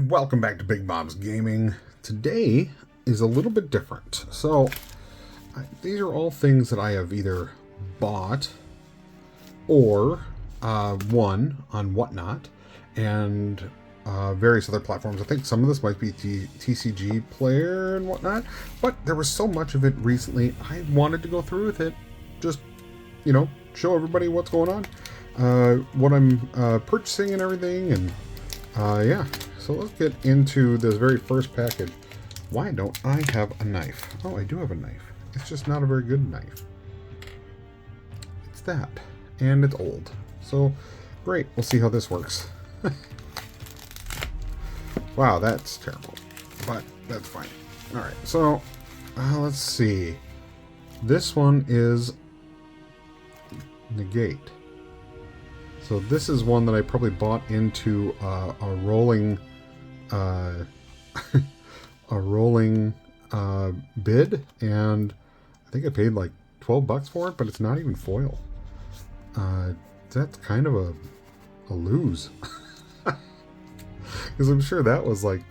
and welcome back to Big Bob's Gaming. Today is a little bit different. So, these are all things that I have either bought or won on Whatnot and various other platforms. I think some of this might be TCG Player and whatnot, but there was so much of it recently, I wanted to go through with it. Just, show everybody what's going on, what I'm purchasing and everything, and yeah. So let's get into this very first package. Why don't I have a knife? Oh, I do have a knife. It's just not a very good knife. It's that. And it's old. So, great. We'll see how this works. Wow, that's terrible. But that's fine. Alright, so let's see. This one is Negate. So this is one that I probably bought into a rolling bid, and I think I paid like $12 for it, but it's not even foil. That's kind of a lose. Because I'm sure that was like,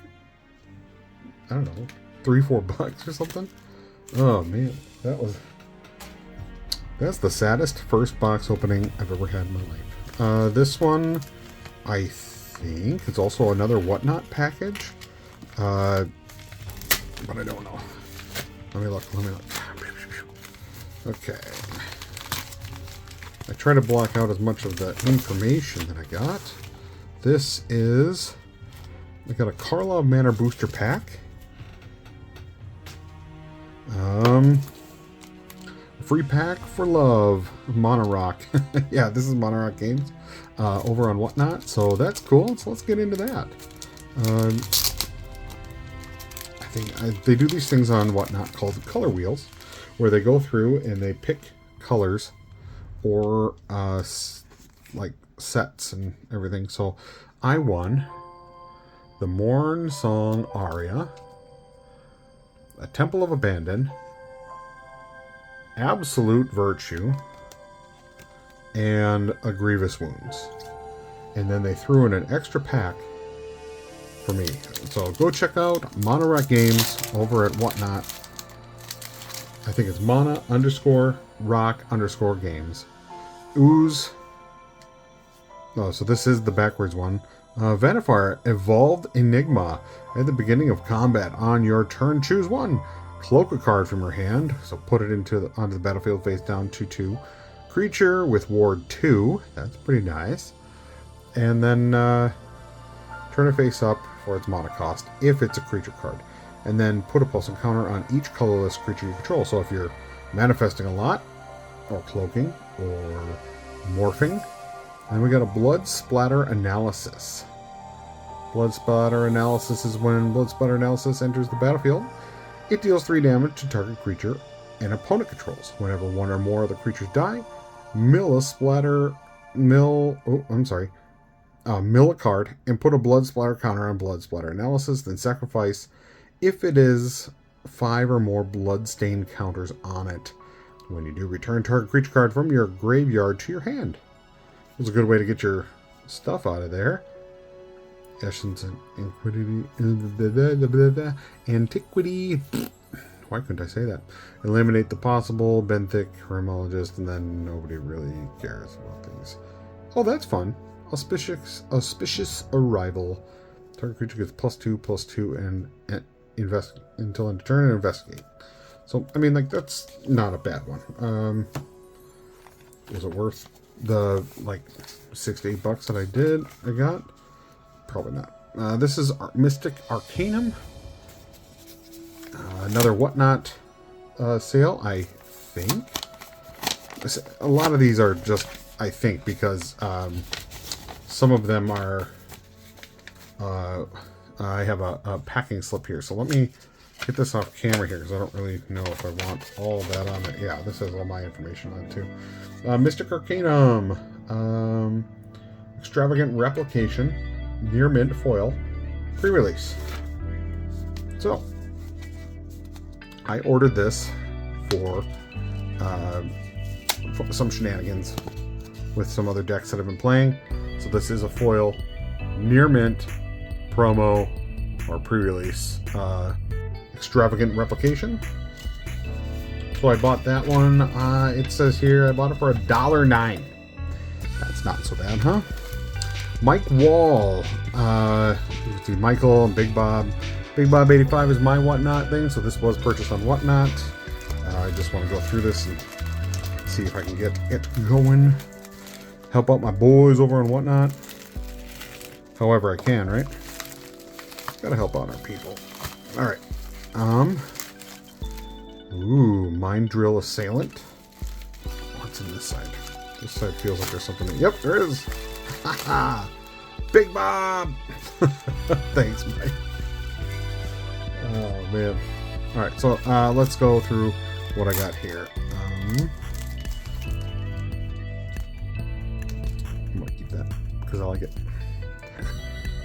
I don't know, $3-4 or something. Oh man, that's the saddest first box opening I've ever had in my life. This one, I think it's also another Whatnot package, but I don't know. Let me look. Okay. I try to block out as much of the information that I got. This is, I got a Karlov Manor booster pack. Free pack for love, Monorock. Yeah, this is Monorock Games over on Whatnot, so that's cool. So let's get into that. I think they do these things on Whatnot called color wheels, where they go through and they pick colors or like sets and everything. So I won the Morn Song Aria, a Temple of Abandon, Absolute Virtue, and a Grievous Wounds. And then they threw in an extra pack for me. So go check out Monorock Games over at Whatnot. I think it's Mana_Rock_Games. Ooze. Oh, so this is the backwards one. Vanifire, Evolved Enigma. At the beginning of combat on your turn, choose one. Cloak a card from your hand, so put it onto the battlefield face down 2/2. Creature with Ward 2, that's pretty nice. And then turn it face up for its mana cost, if it's a creature card. And then put a plus and counter on each colorless creature you control. So if you're manifesting a lot, or cloaking, or morphing. And we got a Blood Splatter Analysis. Blood Splatter Analysis is when Blood Splatter Analysis enters the battlefield. It deals 3 damage to target creature and opponent controls. Whenever one or more of the creatures die, mill a card and put a Blood Splatter counter on Blood Splatter Analysis, then sacrifice if it is 5 or more blood-stained counters on it. When you do, return target creature card from your graveyard to your hand. It was a good way to get your stuff out of there. Essence and Antiquity. Why couldn't I say that? Eliminate the possible, Benthic, Hermologist, and then nobody really cares about these. Oh, that's fun. Auspicious Arrival. Target creature gets +2/+2 and invest until end of turn and investigate. So, I mean, like, that's not a bad one. Was it worth the, like, $6 to $8 that I got? Probably not. This is Mystic Arcanum. Another Whatnot sale, I think. A lot of these are just, I think, because some of them are... I have a packing slip here, so let me get this off camera here, because I don't really know if I want all that on it. Yeah, this has all my information on it, too. Mystic Arcanum. Extravagant Replication. Near mint foil. Pre-release. So, I ordered this for some shenanigans with some other decks that I've been playing. So this is a foil, near mint, promo, or pre-release extravagant replication. So I bought that one. It says here I bought it for $1.09. That's not so bad, huh? Mike Wall. Let's see, Michael and Big Bob. Big Bob 85 is my Whatnot thing, so this was purchased on Whatnot. I just want to go through this and see if I can get it going. Help out my boys over on Whatnot. However I can, right? Gotta help out our people. Alright. Ooh, Mind Drill Assailant. What's in this side? This side feels like there's something. Yep, there is. Haha! Big Bob! Thanks, Mike. Oh, man. Alright, so let's go through what I got here. I'm gonna keep that because I like it.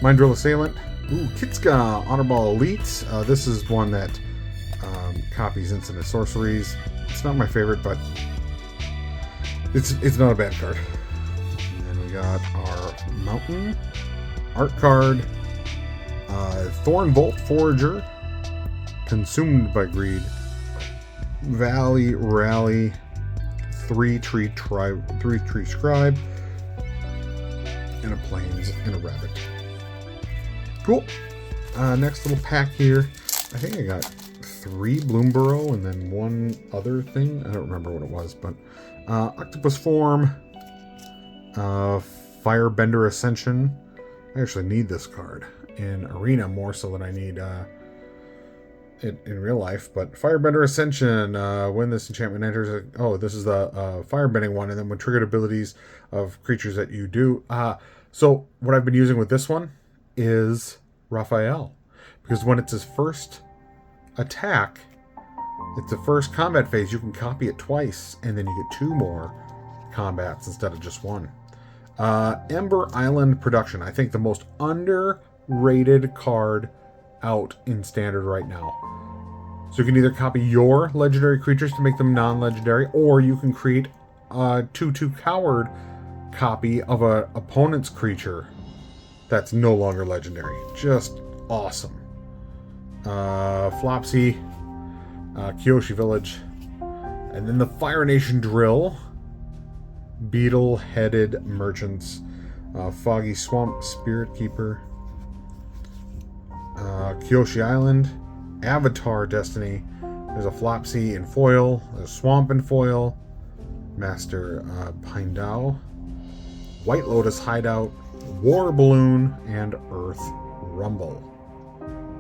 Mind Drill Assailant. Ooh, Kitska Honorball Elite. This is one that copies instant sorceries. It's not my favorite, but it's not a bad card. And then we got our Mountain Art card. Thorn Bolt Forager. Consumed by Greed. Valley Rally. 3-tree Scribe. And a Plains and a Rabbit. Cool. Next little pack here. I think I got 3 Bloomburrow and then one other thing. I don't remember what it was, but Octopus Form, Firebender Ascension. I actually need this card in Arena more so than I need it in real life. But Firebender Ascension, when this enchantment enters, this is the firebending one, and then when triggered abilities of creatures that you do. So what I've been using with this one is Raphael, because when it's his first attack, it's the first combat phase, you can copy it twice and then you get 2 more combats instead of just 1. Ember Island Production, I think the most underrated card out in Standard right now. So you can either copy your legendary creatures to make them non-legendary, or you can create a 2/2 coward copy of an opponent's creature that's no longer legendary. Just awesome. Flopsy, Kyoshi Village, and then the Fire Nation Drill, Beetle-Headed Merchants, Foggy Swamp Spirit Keeper, Kyoshi Island, Avatar Destiny. There's a Flopsy in foil, there's a Swamp in foil, Master Pindao, White Lotus Hideout, War Balloon, and Earth Rumble.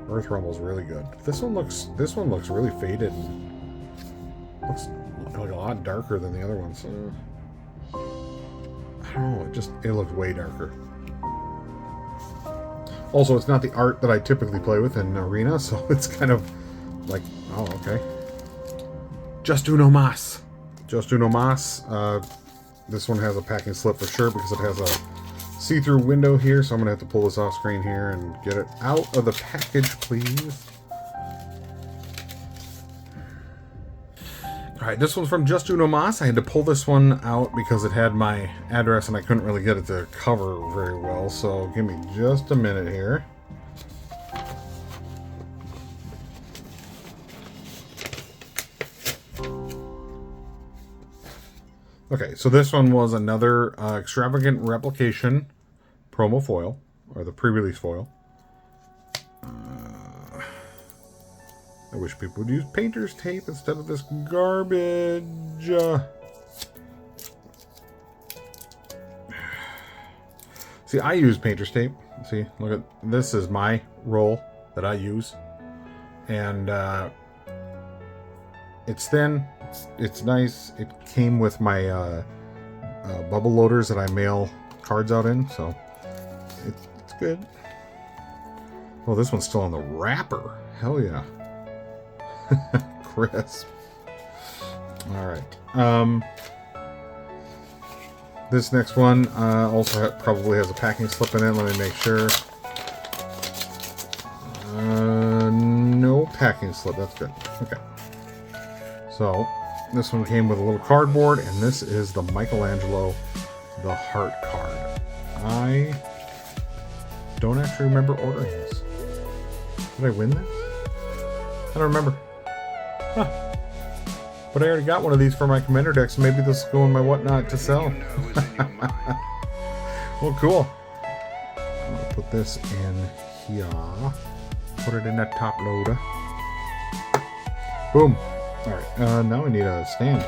Earth Rumble's really good. This one looks really faded. Looks like a lot darker than the other ones. I don't know. It looks way darker. Also, it's not the art that I typically play with in Arena, so it's kind of like, oh, okay. Just Uno Mas. Just Uno Mas. This one has a packing slip for sure because it has a see-through window here, so I'm going to have to pull this off screen here and get it out of the package, please. Alright, this one's from Just Uno Mas. I had to pull this one out because it had my address and I couldn't really get it to cover very well, so give me just a minute here. Okay, so this one was another extravagant replication promo foil, or the pre-release foil. I wish people would use painter's tape instead of this garbage. See, I use painter's tape. See, look at this is my roll that I use, and it's thin. It's nice. It came with my bubble loaders that I mail cards out in, so it's good. Oh, this one's still on the wrapper. Hell yeah. Crisp. Alright. This next one also probably has a packing slip in it. Let me make sure. No packing slip. That's good. Okay. So, this one came with a little cardboard, and this is the Michelangelo the Heart card. I don't actually remember ordering this. Did I win this? I don't remember. Huh. But I already got one of these for my commander deck, so maybe this will go in my whatnot to sell. Well, cool. I'm going to put this in here. Put it in that top loader. Boom. Alright, now we need a stand.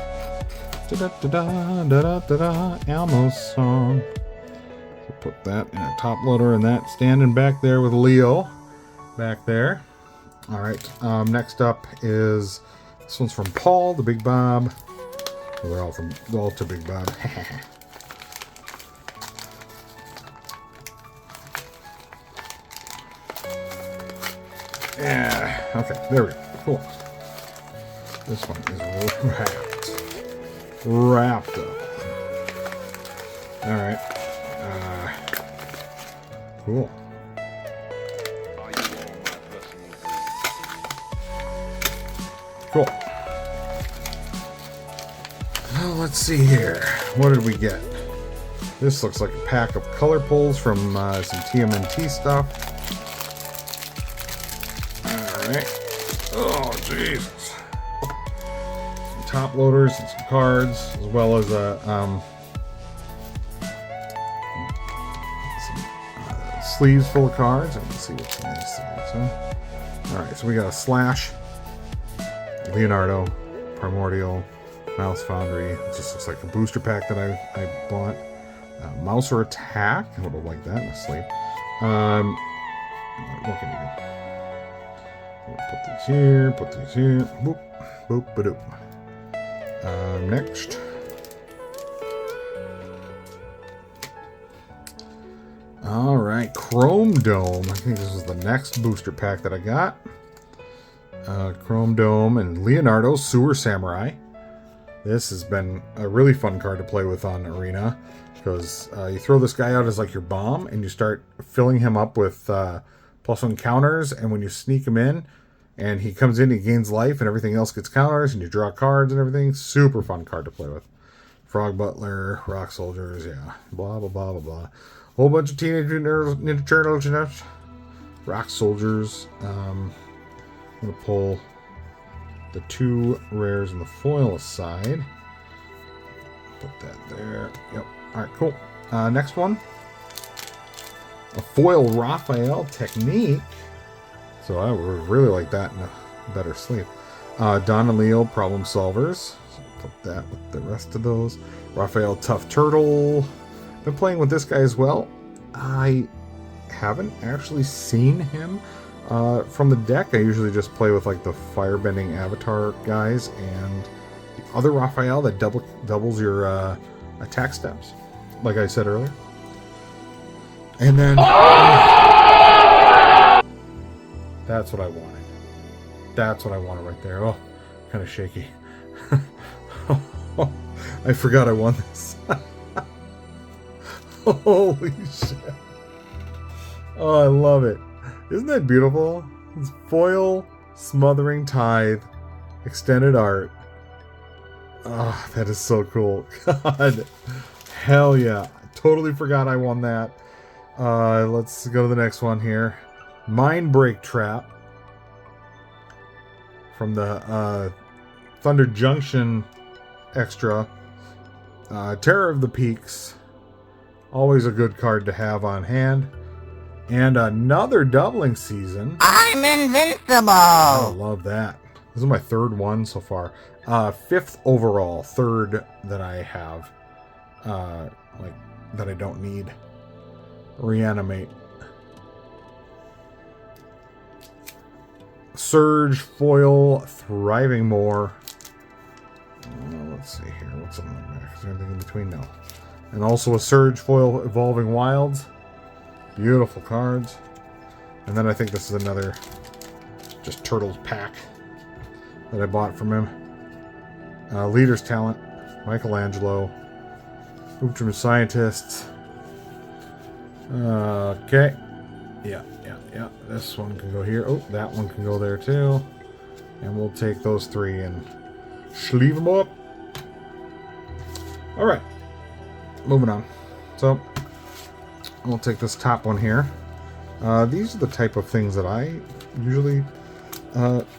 Elmo's song. So put that in a top loader and that standing back there with Leo. Back there. Alright, next up is, this one's from Paul, the Big Bob. Well, they're all to Big Bob. Yeah, okay, there we go. Cool. This one is wrapped up. Alright. Cool. Cool. Well, let's see here. What did we get? This looks like a pack of color pulls from some TMNT stuff. Alright. Oh, Jesus. Some top loaders and some cards, as well as some sleeves full of cards. And let's see what's in these things. Huh? Alright, so we got a Slash, Leonardo, Primordial, Mouse Foundry. It just looks like a booster pack that I bought. Mouser Attack. I would have liked that in a sleeve. What can you do? Put these here, put these here. Boop, boop, ba-doop. Next. Alright, Chrome Dome. I think this was the next booster pack that I got. Chrome Dome and Leonardo Sewer Samurai. This has been a really fun card to play with on Arena, because you throw this guy out as like your bomb and you start filling him up with +1 counters, and when you sneak him in and he comes in, he gains life and everything else gets counters and you draw cards and everything. Super fun card to play with. Frog Butler, Rock Soldiers, yeah, blah blah blah blah blah. Whole bunch of Teenage Mutant Ninja Turtles, you know. Rock Soldiers. I'm gonna pull the 2 rares in the foil aside. Put that there. Yep. Alright, cool. Next one. A foil Raphael Technique. So I would really like that in a better sleeve. Don and Leo Problem Solvers. So put that with the rest of those. Raphael Tough Turtle. Been playing with this guy as well. I haven't actually seen him from the deck. I usually just play with like the firebending avatar guys and the other Raphael that doubles your attack steps, like I said earlier. And then that's what I wanted. That's what I wanted right there. Oh, kind of shaky. I forgot I won this. Holy shit. Oh, I love it. Isn't that beautiful? It's foil Smothering Tithe extended art. Oh, that is so cool. God. Hell yeah. I totally forgot I won that. Let's go to the next one here. Mind Break Trap. From the Thunder Junction extra. Terror of the Peaks. Always a good card to have on hand. And another doubling season. I'm invincible! I love that. This is my 3rd one so far. 5th overall. 3rd that I have. Like, that I don't need. Reanimate. Surge, Foil, Thriving More. Let's see here. What's on the back? Is there anything in between? No. And also a Surge, Foil, Evolving Wilds. Beautiful cards. And then I think this is another just Turtles pack that I bought from him. Leader's Talent, Michelangelo, Ultraman Scientists. Okay. Yeah. This one can go here. Oh, that one can go there too. And we'll take those 3 and sleeve them up. Alright. Moving on. So, we'll take this top one here. These are the type of things that I usually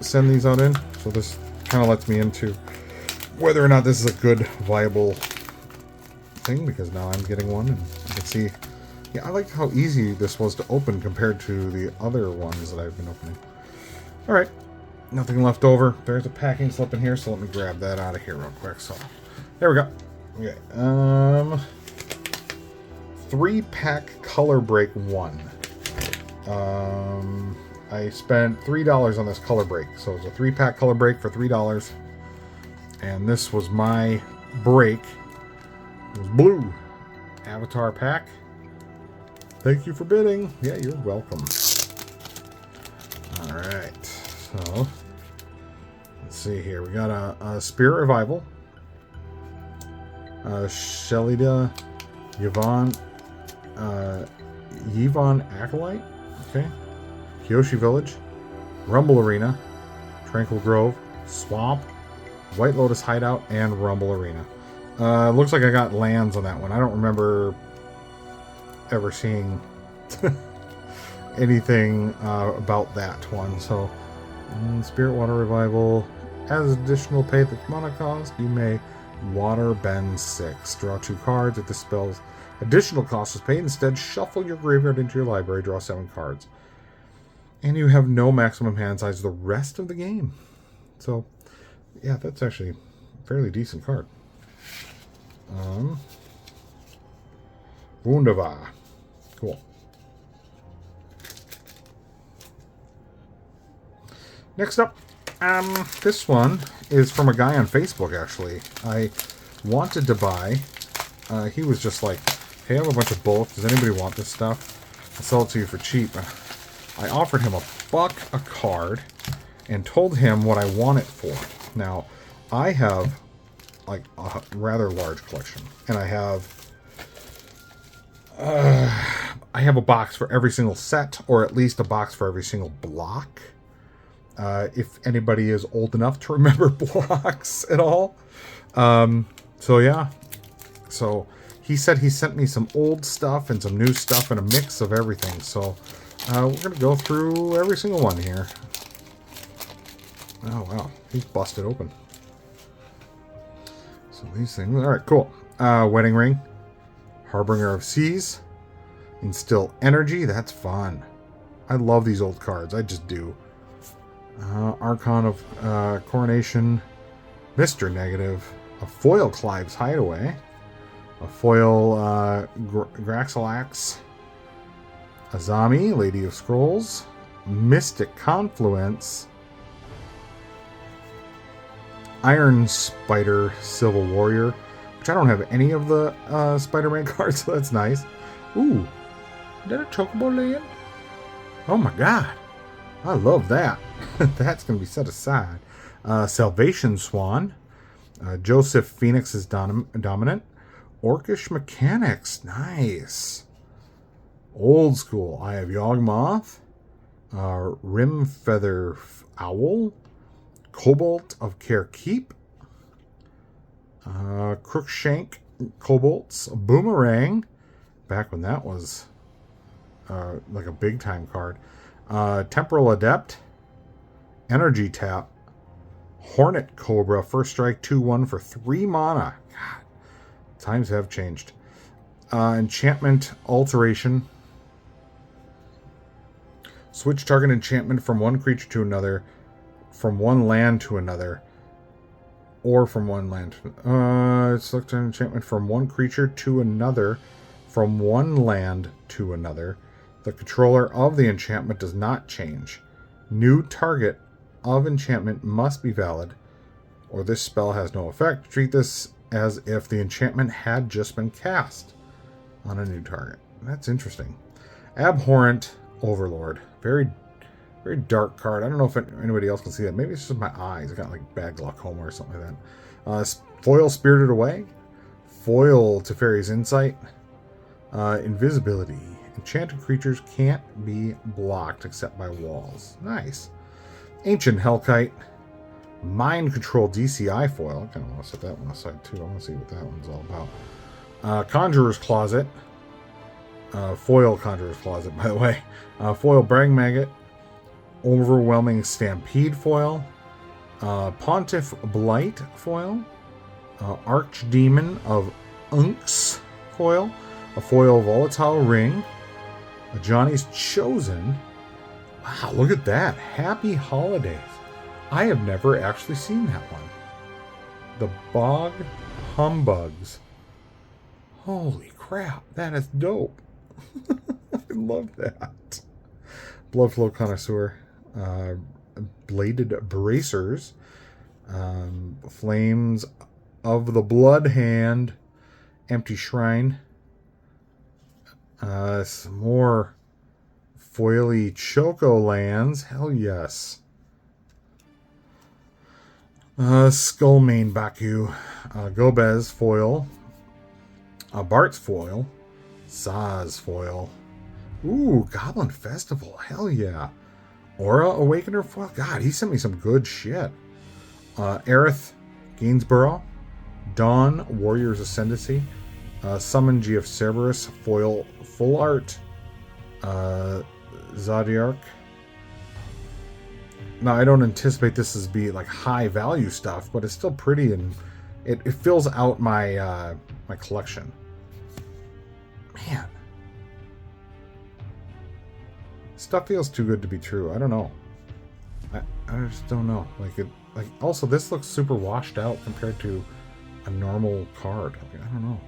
send these out in. So this kind of lets me into whether or not this is a good, viable thing, because now I'm getting one and I can see. Yeah, I like how easy this was to open compared to the other ones that I've been opening. Alright, nothing left over. There's a packing slip in here, so let me grab that out of here real quick. So, there we go. Okay, 3-pack Color Break 1. I spent $3 on this Color Break. So it was a 3-pack Color Break for $3. And this was my break. It was blue. Avatar pack. Thank you for bidding. Yeah, you're welcome. Alright, so let's see here. We got a Spirit Revival. Shelida Yvonne Acolyte. Okay. Kyoshi Village. Rumble Arena. Tranquil Grove. Swamp. White Lotus Hideout. And Rumble Arena. Looks like I got lands on that one. I don't remember ever seeing anything about that one. So, Spirit Water Revival. As additional pay the mana cost, you may Water Bend 6. Draw 2 cards. If the spell's additional cost is paid, instead shuffle your graveyard into your library, draw 7 cards. And you have no maximum hand size the rest of the game. So, yeah, that's actually a fairly decent card. Wunderbar. Cool. Next up, this one is from a guy on Facebook, actually. I wanted to buy. He was just like, hey, I have a bunch of bulk. Does anybody want this stuff? I'll sell it to you for cheap. I offered him $1 a card and told him what I want it for. Now, I have like a rather large collection, and I have a box for every single set, or at least a box for every single block. If anybody is old enough to remember blocks at all. So yeah. So he said he sent me some old stuff and some new stuff and a mix of everything. So we're going to go through every single one here. Oh wow, he's busted open. So these things, alright, cool. Wedding Ring. Harbinger of Seas. Instill Energy, that's fun. I love these old cards, I just do. Archon of Coronation. Mr. Negative. A foil Clive's Hideaway. A foil Graxilax. Azami, Lady of Scrolls. Mystic Confluence. Iron Spider, Civil Warrior. Which I don't have any of the Spider-Man cards, so that's nice. Ooh. Is that a Chocobo land? Oh my god. I love that. That's going to be set aside. Salvation Swan. Joseph Phoenix is dominant. Orcish Mechanics. Nice. Old school. I have Yawgmoth. Rim Feather Owl. Cobalt of Care Keep. Crookshank Cobalts. Boomerang. Back when that was like a big time card. Temporal Adept. Energy Tap. Hornet Cobra. First strike 2/1 for 3 mana. God, times have changed. Enchantment Alteration. Switch target enchantment from one creature to another, from one land to another, or from one land. Select an enchantment from one creature to another, from one land to another. The controller of the enchantment does not change. New target of enchantment must be valid, or this spell has no effect. Treat this as if the enchantment had just been cast on a new target. That's interesting. Abhorrent Overlord. Very, very dark card. I don't know if anybody else can see that. Maybe it's just my eyes. I got like bad glaucoma or something like that. Foil Spirited Away. Foil Teferi's Insight. Invisibility. Enchanted creatures can't be blocked except by walls. Nice. Ancient Hellkite. Mind Control DCI Foil. I kind of want to set that one aside too. I want to see what that one's all about. Conjurer's Closet. Foil Conjurer's Closet, by the way. Foil Brag Maggot. Overwhelming Stampede foil. Pontiff Blight foil. Archdemon of Unks foil. A foil Volatile Ring. A Johnny's Chosen. Wow, look at that. Happy Holidays. I have never actually seen that one. The Bog Humbugs. Holy crap, that is dope. I love that. Bloodflow Connoisseur. Bladed Bracers. Flames of the Blood Hand. Empty Shrine. Some more foily Choco Lands. Hell yes. Skullmane Baku. Gobez foil. Bart's foil. Saz foil. Ooh, Goblin Festival. Hell yeah. Aura Awakener foil. God, he sent me some good shit. Aerith Gainsborough. Dawn Warrior's Ascendancy. Summon G of Cerberus foil full art. Zodiark. Now, I don't anticipate this as be like high value stuff, but it's still pretty and it fills out my my collection. Man, stuff feels too good to be true. I don't know. I just don't know. Like also this looks super washed out compared to a normal card. Like, I don't know.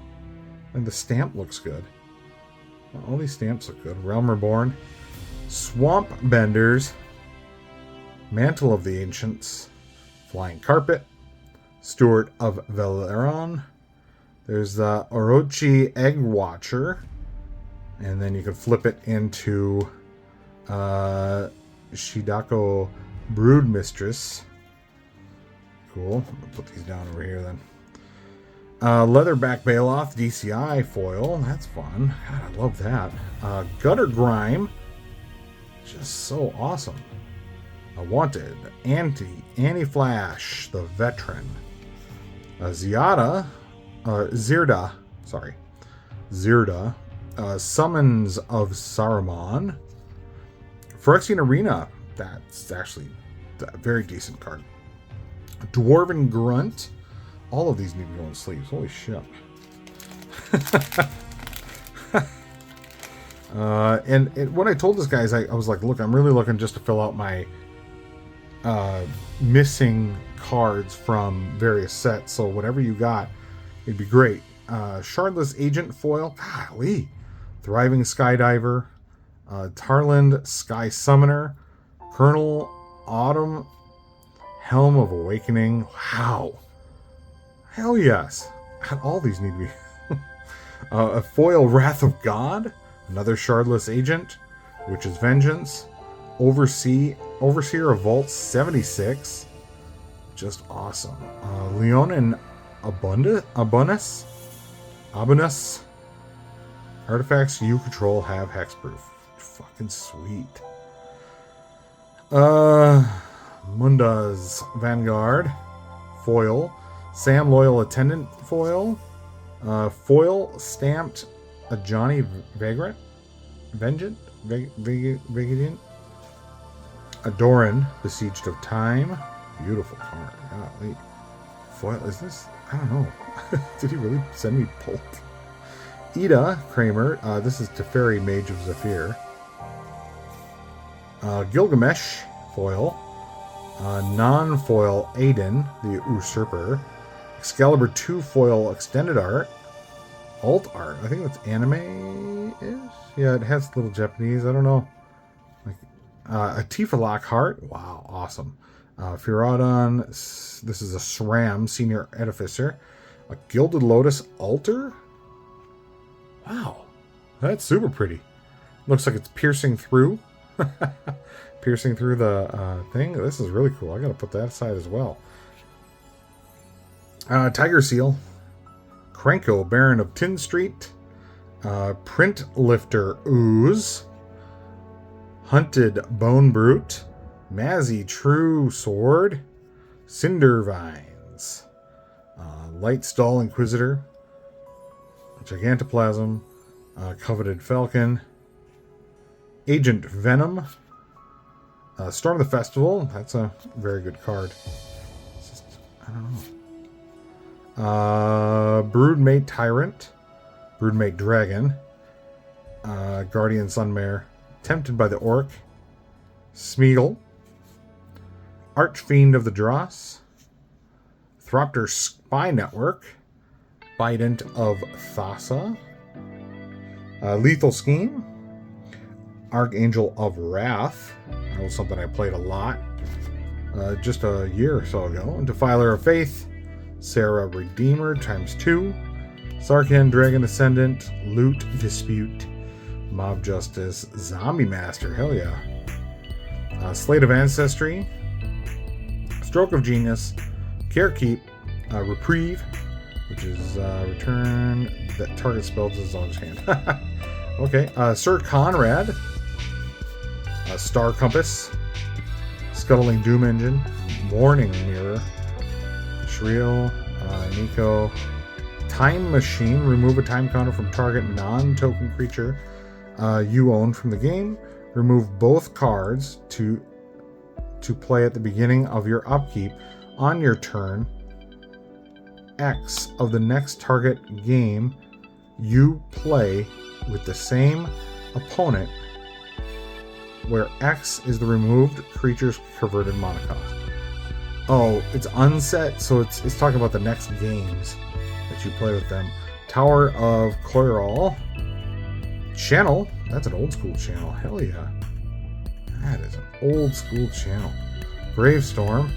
And the stamp looks good. All these stamps look good. Realm Reborn. Swamp Benders. Mantle of the Ancients. Flying Carpet. Steward of Valeron. There's the Orochi Egg Watcher. And then you can flip it into Shidako Brood Mistress. Cool. I'll put these down over here then. Leatherback Bailoff DCI foil. That's fun. God, I love that. Gutter Grime. Just so awesome. Wanted. Anti-Flash. The Veteran. Zirda. Sorry. Zirda. Summons of Saruman. Phyrexian Arena. That's actually a very decent card. Dwarven Grunt. All of these need to go in sleeves. Holy shit. And when I told this guys, I was like, look, I'm really looking just to fill out my missing cards from various sets. So whatever you got, it'd be great. Shardless Agent foil. Golly. Thriving Skydiver. Tarland Sky Summoner. Colonel Autumn. Helm of Awakening. Wow. Hell yes. All these need to be. A foil Wrath of God. Another Shardless Agent. Witch's Vengeance. Overseer of Vault 76. Just awesome. Leonin Abunus. Artifacts you control have hexproof. Fucking sweet. Munda's Vanguard. Foil. Sam Loyal Attendant foil. Foil stamped a Johnny Vagrant. Vengeant? Vagrant? Adoran, Besieged of Time. Beautiful card. Golly. Foil, is this? I don't know. Did he really send me Pulp? Ida Kramer. This is Teferi, Mage of Zephyr. Gilgamesh foil. Non-foil Aiden, the Usurper. Excalibur 2 foil extended art. Alt art. I think that's anime-ish. Yeah, it has little Japanese. I don't know. A Tifa Lockhart. Wow, awesome. Furadon. This is a SRAM, Senior Edificer. A Gilded Lotus Altar. Wow. That's super pretty. Looks like it's piercing through. Piercing through the thing. This is really cool. I gotta put that aside as well. Tiger Seal. Krenko, Baron of Tin Street. Print Lifter Ooze. Hunted Bone Brute. Mazzy True Sword. Cinder Vines. Lightstall Inquisitor. Gigantoplasm. Coveted Falcon. Agent Venom. Storm the Festival. That's a very good card. It's just, I don't know. Broodmate Tyrant. Broodmate Dragon. Guardian Sunmare. Tempted by the Orc. Smeagol. Archfiend of the Dross. Thropter Spy Network. Bident of Thassa. Lethal Scheme. Archangel of Wrath. That was something I played a lot just a year or so ago. And Defiler of Faith. Sarah Redeemer ×2. Sarkhan Dragon Ascendant. Loot Dispute. Mob Justice. Zombie Master. Hell yeah. Slate of Ancestry. Stroke of Genius. Carekeep. Reprieve, which is return that target spell to his own hand. Okay. Sir Conrad. Star Compass. Scuttling Doom Engine. Warning Mirror. Shriel. Nico. Time Machine. Remove a time counter from target non-token creature you own from the game. Remove both cards to play at the beginning of your upkeep on your turn. X of the next target game you play with the same opponent, where X is the removed creature's converted mana cost. Oh, it's unset, so it's talking about the next games that you play with them. Tower of Coirol. Channel. That's an old school channel. Hell yeah. That is an old school channel. Gravestorm.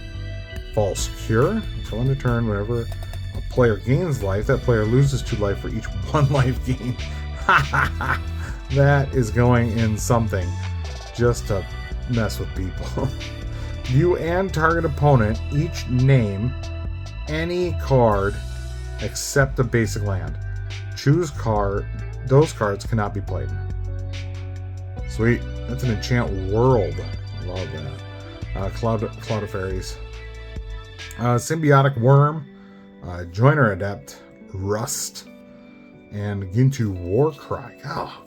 False Cure. Until end of turn, whenever a player gains life, that player loses 2 life for each 1 life gained. That is going in something just to mess with people. You and target opponent each name any card except a basic land. Choose card. Those cards cannot be played. Sweet. That's an enchant world. Love that. Cloud of Fairies. Symbiotic Worm. Joiner Adept. Rust. And Gintu Warcry. Oh,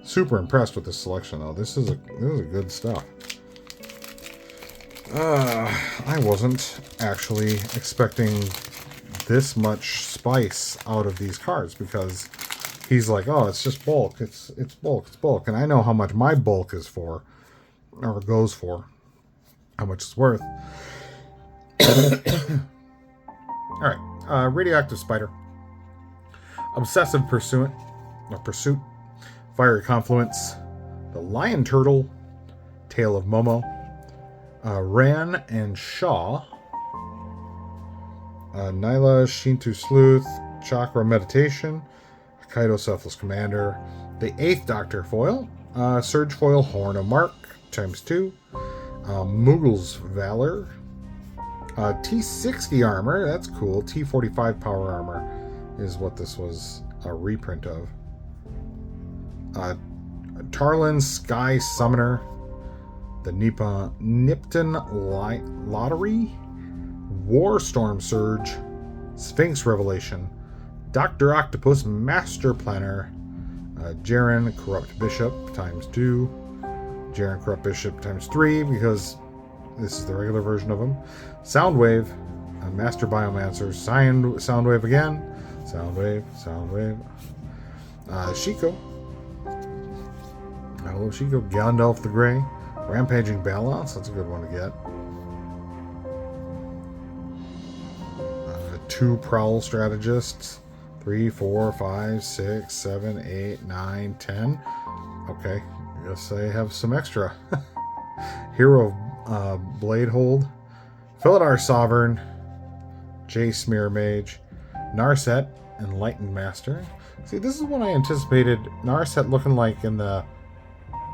super impressed with this selection, though. This is a good stuff. I wasn't actually expecting this much spice out of these cards, because he's like, oh, it's just bulk. It's bulk. And I know how much my bulk is for, or goes for, how much it's worth. All right. Radioactive Spider. Obsessive Pursuit. Fiery Confluence. The Lion Turtle. Tale of Momo. Ran and Shaw. Nyla Shinto Sleuth. Chakra Meditation. Kaido Selfless Commander. The 8th Doctor Foil. Surge Foil Horn of Mark ×2. Mughals Valor. T60 Armor. That's cool. T45 Power Armor is what this was a reprint of. Tarlin Sky Summoner. The Nipton Lottery. Warstorm Surge. Sphinx Revelation. Dr. Octopus Master Planner. Jaren Corrupt Bishop ×2. Jaren Corrupt Bishop ×3, because this is the regular version of him. Soundwave. Master Biomancer. Soundwave again. Soundwave. Shiko. Hello, Shiko. Gandalf the Grey. Rampaging Balance. That's a good one to get. 2 Prowl Strategists. 3, 4, 5, 6, 7, 8, 9, 10. Okay, I guess I have some extra. Hero of Bladehold. Philidar Sovereign. J Smear Mage. Narset. Enlightened Master. See, this is what I anticipated Narset looking like in the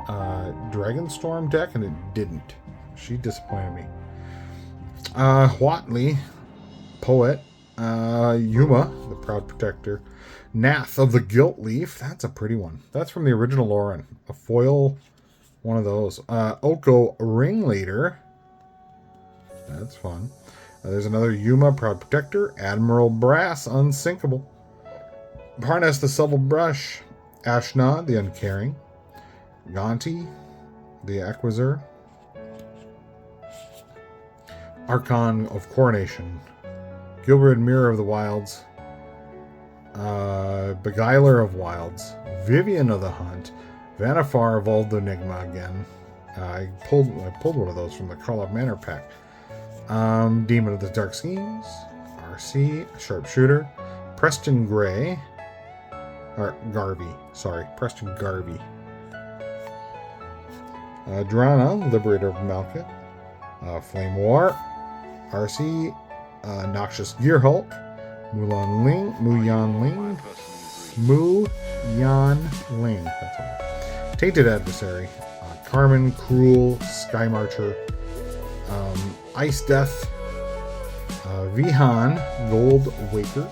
Dragonstorm deck, and it didn't. She disappointed me. Huatley. Poet. Yuma, the Proud Protector. Nath of the Gilt Leaf. That's a pretty one. That's from the original Lauren. A foil, one of those. Oko Ringleader. That's fun. There's another Yuma, Proud Protector. Admiral Brass, Unsinkable. Parnas the Subtle Brush. Ashna, the Uncaring. Gonti. the Acquisitor. Archon of Coronation. Gilbert, Mirror of the Wilds. Beguiler of Wilds. Vivian of the Hunt. Vanifar, Evolved Enigma again. I pulled one of those from the Karlov Manor pack. Demon of the Dark Schemes. RC. Sharpshooter. Preston Gray. Or Garvey. Sorry. Preston Garvey. Drana, Liberator of Malka. Flame War. RC. Noxious Gearhulk. Mulan Ling. That's all. Tainted Adversary. Carmen, Cruel, Sky Marcher. Ice Death. Vihan, Gold Waker.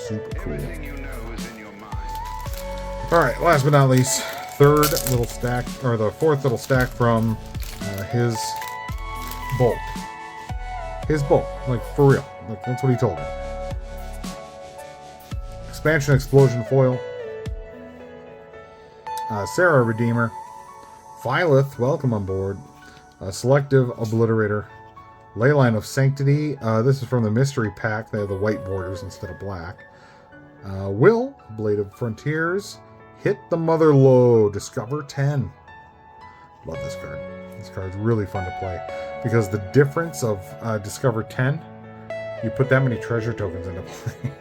Super cool. Alright, last but not least, third little stack, or the fourth little stack from his bulk. His bulk, like for real. Like that's what he told me. Expansion Explosion Foil. Sarah Redeemer. Phylith, welcome on board. Selective Obliterator. Leyline of Sanctity. This is from the Mystery Pack. They have the white borders instead of black. Will, Blade of Frontiers. Hit the Mother Low. Discover 10. Love this card. This card's really fun to play. Because the difference of Discover 10, you put that many treasure tokens into play.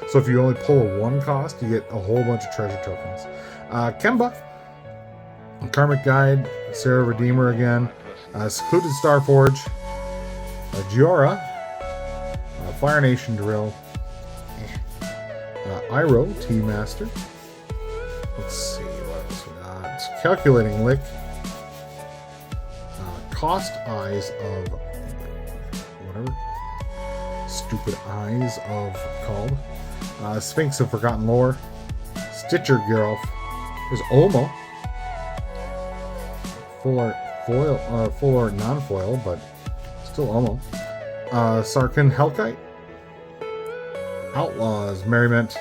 So if you only pull a 1 cost, you get a whole bunch of treasure tokens. Kemba. Karmic Guide. Sarah Redeemer again. Secluded Starforge. Giora. Fire Nation Drill. Iroh, T-Master. Let's see what else we got. Calculating Lick. Cost Eyes of... whatever. Stupid Eyes of called. Sphinx of Forgotten Lore. Stitcher Geralf. There's Olmo. Full art foil, full art non-foil, but still Olmo. Sarkin Hellkite. Outlaws Merriment.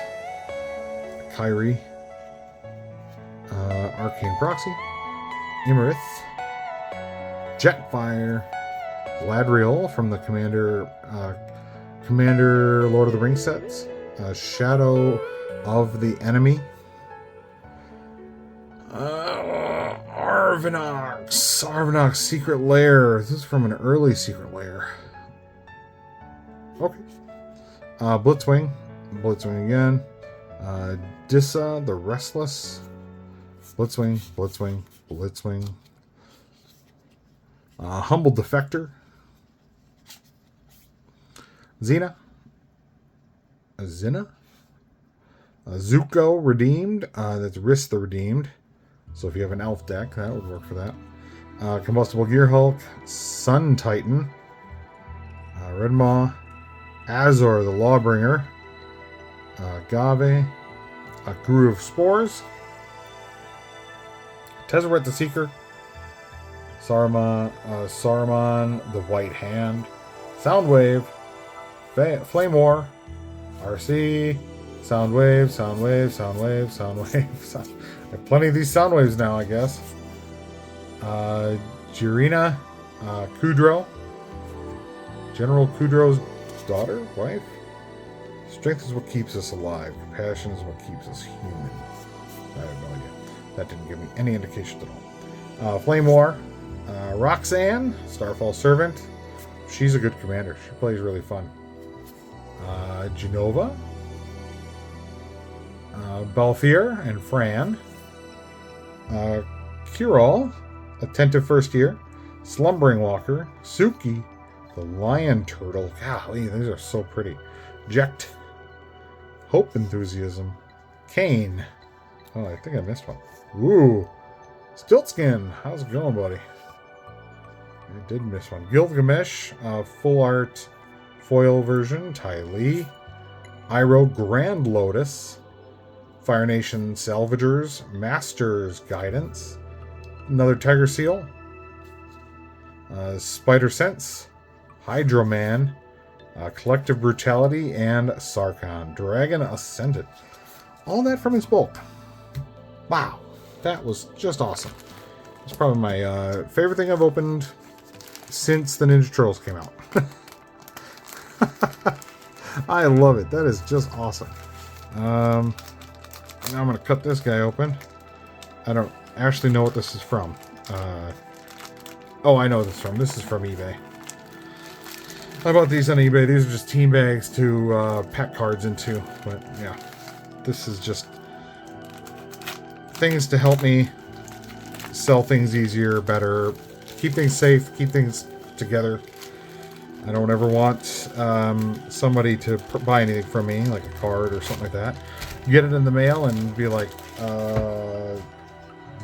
Kyrie. Arcane Proxy. Imarith. Jetfire. Ladriel from the Commander Lord of the Rings sets. Shadow of the Enemy. Arvinok's Secret Lair. This is from an early Secret Lair. Okay. Blitzwing again. Dissa the Restless. Blitzwing. Humble Defector. Zina. Zuko Redeemed. That's Risk the Redeemed. So if you have an elf deck, that would work for that. Combustible Gearhulk. Sun Titan. Red Maw. Azor the Lawbringer. Agave. Guru of Spores. Tezzeret the Seeker. Saruman the White Hand. Soundwave. Flame War. RC. Soundwave. I have plenty of these Soundwaves now, I guess. Jirina. Kudro. General Kudro's daughter? Wife? Strength is what keeps us alive. Compassion is what keeps us human. I have no idea. That didn't give me any indication at all. Flame War. Roxanne. Starfall Servant. She's a good commander. She plays really fun. Genova. Balthier and Fran. Kirol. Attentive First Year. Slumbering Walker. Suki. The Lion Turtle. Golly, these are so pretty. Jekt. Hope Enthusiasm. Kane. Oh, I think I missed one. Ooh. Stiltskin. How's it going, buddy? I did miss one. Gilgamesh. Full art foil version. Ty Lee. Iroh Grand Lotus. Fire Nation Salvagers. Master's Guidance. Another Tiger Seal. Spider Sense. Hydroman. Collective Brutality, and Sarkhan. Dragon Ascendant. All that from his bulk. Wow. That was just awesome. It's probably my favorite thing I've opened since the Ninja Turtles came out. I love it. That is just awesome. Now I'm going to cut this guy open. I don't actually know what this is from. Oh, I know what this is from. This is from eBay. I bought these on eBay. These are just team bags to pack cards into. But yeah, this is just things to help me sell things easier, better, keep things safe, keep things together. I don't ever want somebody to buy anything from me, like a card or something like that. You get it in the mail and be like,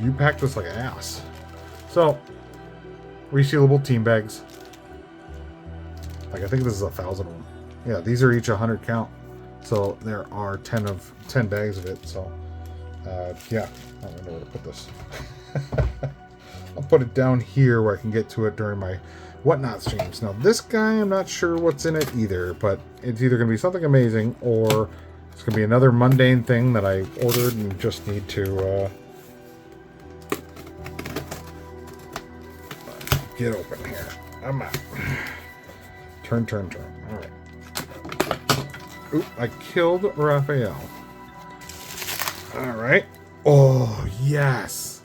you packed this like an ass. So, resealable team bags. Like, I think this is 1,000 of them. Yeah, these are each 100 count. So, there are 10 bags of it. So, yeah, I don't know where to put this. I'll put it down here where I can get to it during my Whatnot streams. Now, this guy, I'm not sure what's in it either, but it's either going to be something amazing or it's going to be another mundane thing that I ordered and just need to get open here. I'm out. Turn. All right. Oop, I killed Raphael. All right. Oh, yes.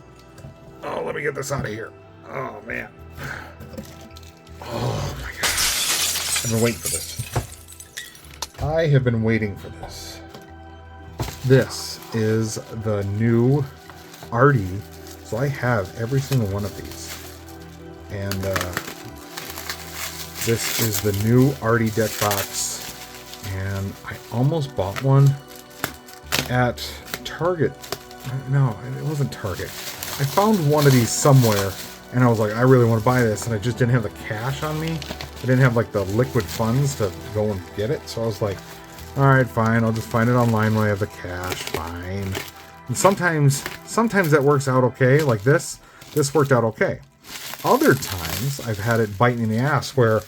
Oh, let me get this out of here. Oh, man. Oh, my God. I've been waiting for this. I have been waiting for this. This is the new Artie. So I have every single one of these. And this is the new Artie deck box. And I almost bought one at Target. No, it wasn't Target. I found one of these somewhere, and I was like, I really want to buy this, and I just didn't have the cash on me. I didn't have, like, the liquid funds to go and get it, so I was like, alright, fine, I'll just find it online when I have the cash, fine. And sometimes that works out okay, like this. This worked out okay. Other times, I've had it bite me in the ass, where,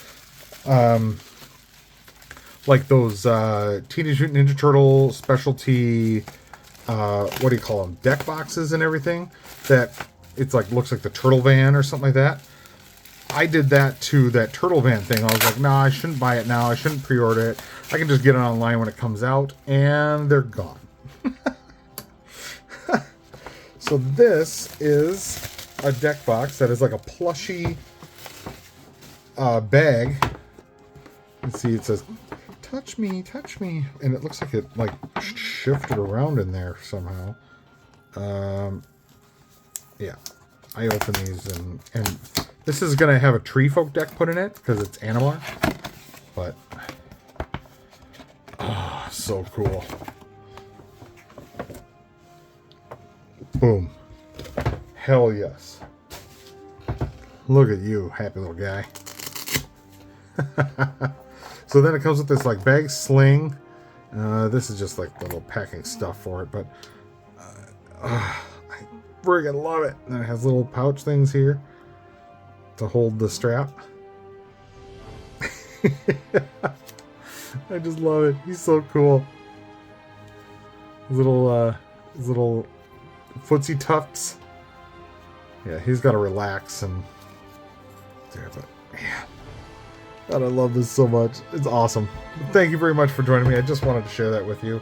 like those Teenage Mutant Ninja Turtle specialty... what do you call them? Deck boxes and everything. That it's like looks like the Turtle Van or something like that. I did that to that Turtle Van thing. I was like, nah, I shouldn't buy it now. I shouldn't pre-order it. I can just get it online when it comes out, and they're gone. So this is a deck box that is like a plushy bag. You can see it says, touch me, and it looks like it like shifted around in there somehow. Yeah, I open these and this is gonna have a Tree Folk deck put in it because it's Animar, but oh, so cool. Boom, hell yes. Look at you, happy little guy. So then it comes with this like bag sling. This is just like the little packing stuff for it, but I friggin' love it. And then it has little pouch things here to hold the strap. I just love it. He's so cool. His little footsie tufts. Yeah, he's got to relax and there, but yeah. God, I love this so much. It's awesome. Thank you very much for joining me. I just wanted to share that with you.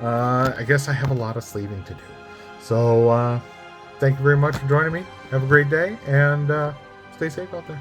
I guess I have a lot of sleeving to do. So, thank you very much for joining me. Have a great day, and stay safe out there.